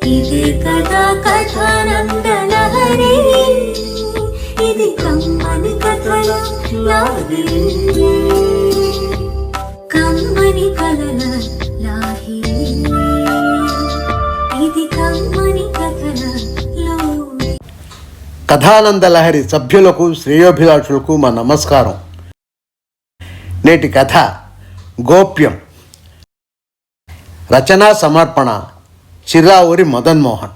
ఇదే కదా కథానందలహరి, ఇది కమ్మని కథల లాహిరి, కమ్మని కథల లాహిరి, ఇది కమ్మని కథల లాహిరి. కథానందలహరి సభ్యులకు శ్రేయోభిలాషులకు మా నమస్కారం. నేటి కథ గోప్యం. రచనా సమర్పణ చిర్రావూరి మదన్ మోహన్.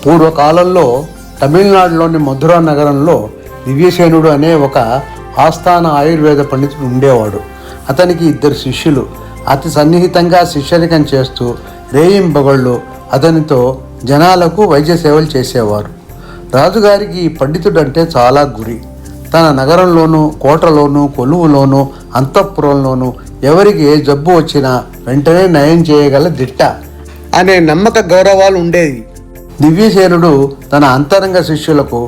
పూర్వకాలంలో తమిళనాడులోని మధురా నగరంలో దివ్యసేనుడు అనే ఒక ఆస్థాన ఆయుర్వేద పండితుడు ఉండేవాడు. అతనికి 2 శిష్యులు. అతి సన్నిహితంగా శిష్యరికం చేస్తూ రేయింబగళ్ళు అతనితో జనాలకు వైద్య సేవలు చేసేవారు. రాజుగారికి ఈ పండితుడంటే చాలా గురి. తన నగరంలోనూ, కోటలోనూ, కొలువులోనూ, అంతఃపురంలోనూ ఎవరికి ఏ జబ్బు వచ్చినా వెంటనే నయం చేయగల దిట్ట అనే నమ్మక గౌరవాలు ఉండేవి. దివ్యసేనుడు తన అంతరంగ శిష్యులకు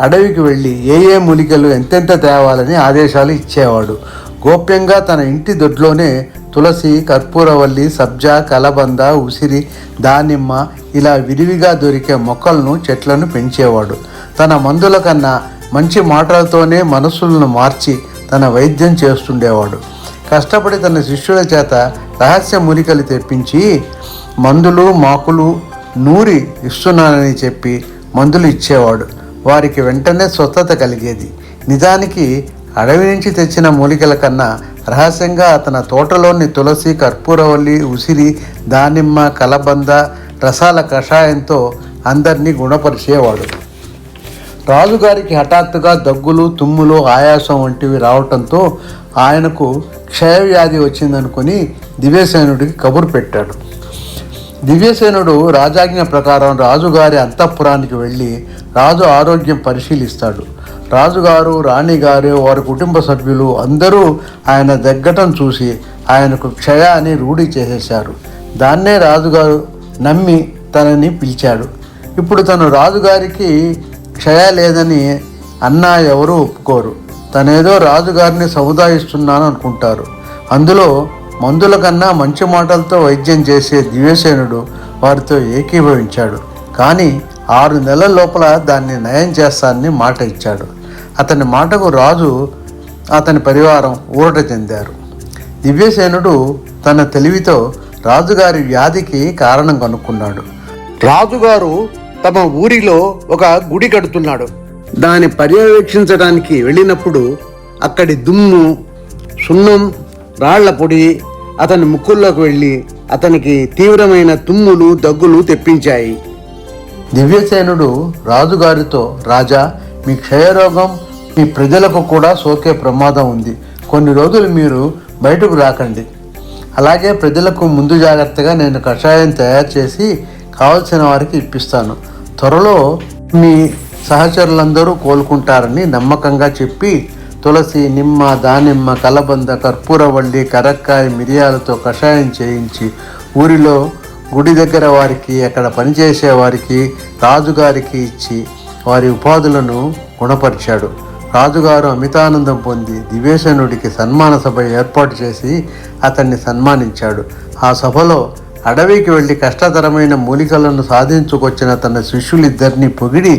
అడవికి వెళ్ళి ఏ మూలికలు ఎంతెంత తేవాలని ఆదేశాలు ఇచ్చేవాడు. గోప్యంగా తన ఇంటి దొడ్లోనే తులసి, కర్పూరవల్లి, సబ్జా, కలబంద, ఉసిరి, దానిమ్మ ఇలా విరివిగా దొరికే మొక్కలను, చెట్లను పెంచేవాడు. తన మందుల కన్నా మంచి మాటలతోనే మనసులను మార్చి తన వైద్యం చేస్తుండేవాడు. కష్టపడి తన శిష్యుల చేత రహస్య మూలికలు తెప్పించి మందులు, మాకులు నూరి ఇస్తున్నానని చెప్పి మందులు ఇచ్చేవాడు. వారికి వెంటనే స్వస్థత కలిగేది. నిజానికి అడవి నుంచి తెచ్చిన మూలికల కన్నా రహస్యంగా తన తోటలోని తులసి, కర్పూరవల్లి, ఉసిరి, దానిమ్మ, కలబంద రసాల కషాయంతో అందరినీ గుణపరిచేవాడు. రాజుగారికి హఠాత్తుగా దగ్గులు, తుమ్ములు, ఆయాసం వంటివి రావటంతో ఆయనకు క్షయవ్యాధి వచ్చిందనుకుని దివ్యసేనుడికి కబురు పెట్టాడు. దివ్యసేనుడు రాజాజ్ఞ ప్రకారం రాజుగారి అంతఃపురానికి వెళ్ళి రాజు ఆరోగ్యం పరిశీలిస్తాడు. రాజుగారు, రాణిగారు, వారి కుటుంబ సభ్యులు అందరూ ఆయన దగ్గటం చూసి ఆయనకు క్షయ అని రూఢి చేసేశారు. దాన్నే రాజుగారు నమ్మి తనని పిలిచాడు. ఇప్పుడు తను రాజుగారికి క్షయ లేదని అన్నా ఎవరూ ఒప్పుకోరు. తనేదో రాజుగారిని సముదాయిస్తున్నాను అనుకుంటారు. అందులో మందుల కన్నా మంచి మాటలతో వైద్యం చేసే దివ్యసేనుడు వారితో ఏకీభవించాడు. కానీ 6 నెలల లోపల దాన్ని నయం చేస్తానని మాట ఇచ్చాడు. అతని మాటకు రాజు, అతని పరివారం ఊరట చెందారు. దివ్యసేనుడు తన తెలివితో రాజుగారి వ్యాధికి కారణం కనుక్కున్నాడు. రాజుగారు తమ ఊరిలో ఒక గుడి కడుతున్నాడు. దాన్ని పర్యవేక్షించడానికి వెళ్ళినప్పుడు అక్కడి దుమ్ము, సున్నం, రాళ్ల పొడి అతని ముక్కుల్లోకి వెళ్ళి అతనికి తీవ్రమైన తుమ్ములు, దగ్గులు తెప్పించాయి. దివ్యసేనుడు రాజుగారితో, రాజా, మీ క్షయరోగం మీ ప్రజలకు కూడా సోకే ప్రమాదం ఉంది. కొన్ని రోజులు మీరు బయటకు రాకండి. అలాగే ప్రజలకు ముందు జాగ్రత్తగా నేను కషాయం తయారు చేసి కావలసిన వారికి ఇప్పిస్తాను. త్వరలో మీ సహచరులందరూ కోలుకుంటారని నమ్మకంగా చెప్పి తులసి, నిమ్మ, దానిమ్మ, కలబంద, కర్పూరవల్లి, కరక్కాయ, మిరియాలతో కషాయం చేయించి ఊరిలో గుడి దగ్గర వారికి, అక్కడ పనిచేసే వారికి, రాజుగారికి ఇచ్చి వారి ఉపాధులను గుణపరిచాడు. రాజుగారు అమితానందం పొంది దివ్యసేనుడికి సన్మాన సభ ఏర్పాటు చేసి అతన్ని సన్మానించాడు. ఆ సభలో అడవికి వెళ్ళి కష్టతరమైన మూలికలను సాధించుకొచ్చిన తన శిష్యులిద్దరినీ పొగిడి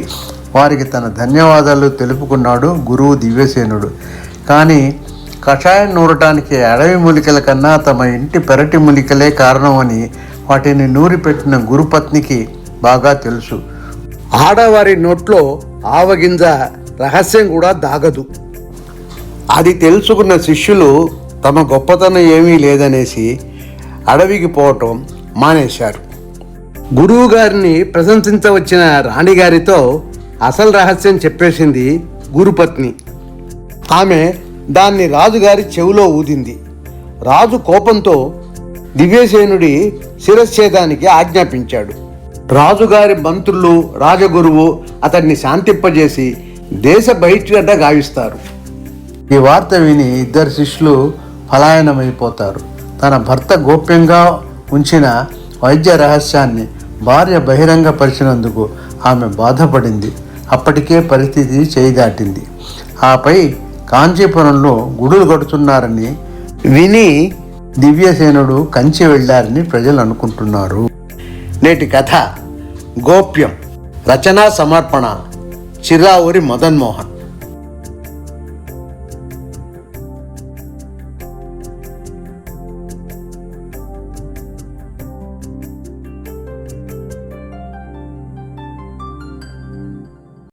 వారికి తన ధన్యవాదాలు తెలుపుకున్నాడు గురువు దివ్యసేనుడు. కానీ కషాయం నూరటానికి అడవి మూలికల కన్నా తమ ఇంటి పెరటి మూలికలే కారణమని వాటిని నూరిపెట్టిన గురుపత్నికి బాగా తెలుసు. ఆడవారి నోట్లో ఆవగింజ రహస్యం కూడా దాగదు. అది తెలుసుకున్న శిష్యులు తమ గొప్పతనం ఏమీ లేదనేసి అడవికి పోవటం మానేశారు. గురువు గారిని ప్రశంసించవచ్చిన రాణిగారితో అసలు రహస్యం చెప్పేసింది గురుపత్ని. ఆమె దాన్ని రాజుగారి చెవిలో ఊదింది. రాజు కోపంతో దివ్యసేనుడి శిరశ్ఛేదానికి ఆజ్ఞాపించాడు. రాజుగారి మంత్రులు, రాజగురువు అతన్ని శాంతింపజేసి దేశ బహిష్కరణ గావిస్తారు. ఈ వార్త విని 2 శిష్యులు పలాయనమైపోతారు. తన భర్త గోప్యంగా ఉంచిన వైద్య రహస్యాన్ని భార్య బహిరంగపరిచినందుకు ఆమె బాధపడింది. అప్పటికే పరిస్థితి చేయి దాటింది. ఆపై కాంచీపురంలో గుడులు కడుతున్నారని విని దివ్యసేనుడు కంచి వెళ్ళారని ప్రజలు అనుకుంటున్నారు. నేటి కథ గోప్యం. రచనా సమర్పణ చిర్రావూరి మదన్ మోహన్.